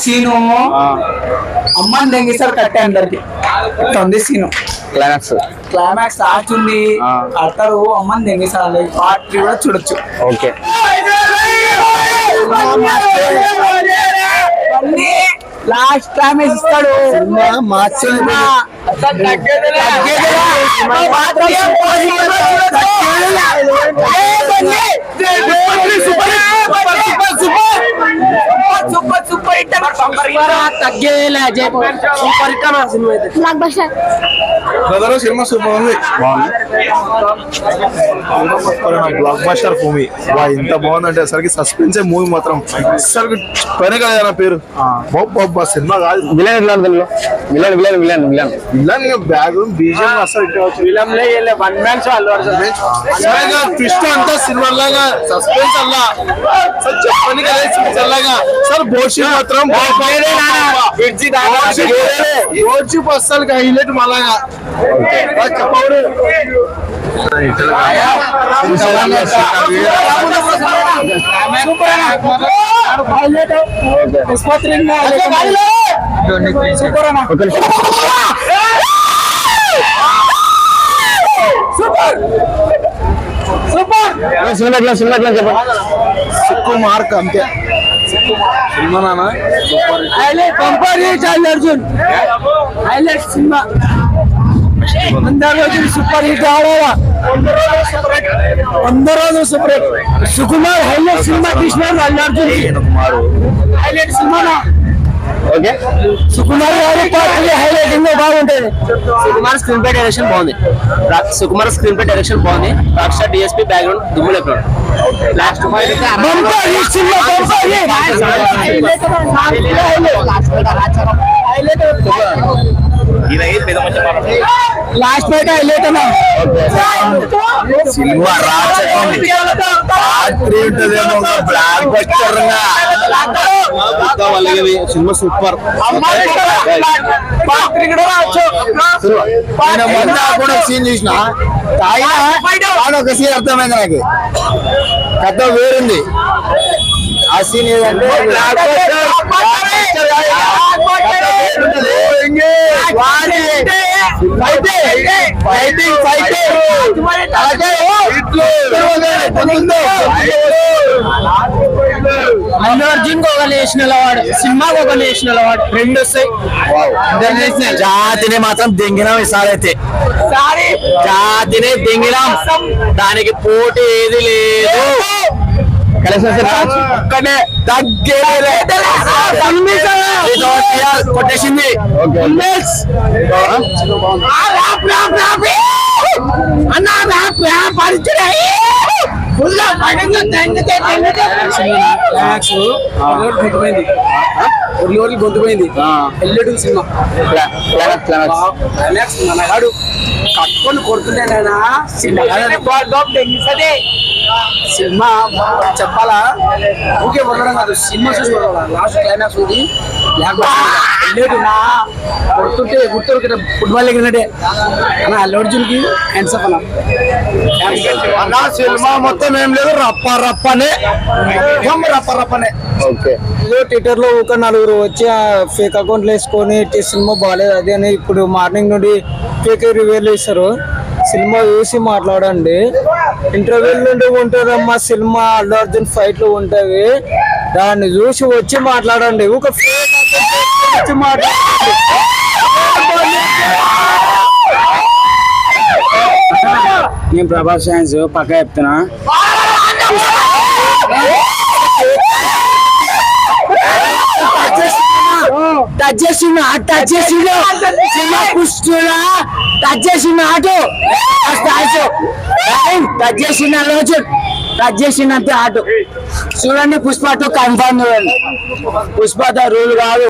Scene అమ్మని దెంగిస్తారు కట్టే అందరికి ఉంది సీను. క్లైమాక్స్ ఆచుంది కడతారు అమ్మని దెంగిస్తారు. పార్ట్ 3 కూడా చూడొచ్చు. ఓకే లాస్ట్ క్లైమాక్స్ ఇస్తాడు. సినిమా సూపర్ ఉంది. Block buster movie. ఇంత బాగుందంటే అసలు సస్పెన్స్ మూవీ మాత్రం అసలు పైన కదా నా పేరు సినిమా కాదు. బ్యాక్గ్రౌండ్ బీజిఎం అసలు ట్విస్ట్ అంతా సినిమా లాగా సస్పెన్స్ అలా చెప్పని కదా చల్లగా సార్ బోషి మాత్రం అసలు హైలైట్ మళ్ళాగా చెప్పడు. సిక్కు మార్క్ అంతే సినిమా నాన్న Arjun highlight cinema. Super hit ఆడాలా 100 రోజులు super hit. Sukumar highlight cinema తీసినారు. Allu Arjun highlight cinema. Okay Sukumar highlight ఇంకా బాగుంటది. సుకుమార్ స్క్రీన్ ప్లే డైరెక్షన్ బాగుంది. రాక్ స్టార్ డిఎస్పీ బ్యాక్గ్రౌండ్ దుమ్ములు ఎక్కడ లాస్ట్ లాస్ట్ బయట హైలైట్ అన్నా సినిమా సినిమా సూపర్. కూడా సీన్ చూసిన ఒక సీన్ అర్థమైంది నాకు. కథ వేరుంది. ఆ సీన్ ఏదంటే అల్లు అర్జున్ కు ఒక నేషనల్ అవార్డు, సినిమాకు ఒక నేషనల్ అవార్డు, 2 వస్తాయి. జాతిని మాత్రం దెంగినాం ఈసారైతే. జాతిని దెంగినాం, దానికి పోటీ ఏది లేదు. కొట్టేసింది. గొంతుపోయింది ఎల్లెడు సినిమా. మనగాడు కట్టుకొని కొడుతుండేనా సినిమా చెప్పాలా. ఊకే ఉండడం కాదు, సినిమా చూసి లాస్ట్ క్లైమాక్స్ ఉంది. లేకపోతే కొడుతుంటే గుర్తు ఫుట్బాల్ ఎగిరినట్టే అన్న. అల్లు అర్జున్ కి హ్యాండ్స్ అప్ అన్న. సినిమా మొత్తం ఏం లేదు, రప్పనే. ట్విట్టర్ లో ఒక 4 వచ్చి ఫేక్ అకౌంట్లు వేసుకొని సినిమా బాగాలేదు అది అని ఇప్పుడు మార్నింగ్ నుండి ఫేక్ రివ్యూలు ఇస్తారు. సినిమా చూసి మాట్లాడండి. ఇంటర్వ్యూల నుండి ఉంటుందమ్మా సినిమా. అల్లు అర్జున్ ఫైట్లు ఉంటవి, దాన్ని చూసి వచ్చి మాట్లాడండి. ఒక ఫేక్ వచ్చి మాట్లాడండి. నేను ప్రభాస్ ఫ్యాన్స్ పక్క చెప్తున్నా. టచ్ చేసిన ఆటో చూడండి. పుష్ప 2 కన్ఫర్మ్ చూడండి. పుష్ప రూల్ కాదు.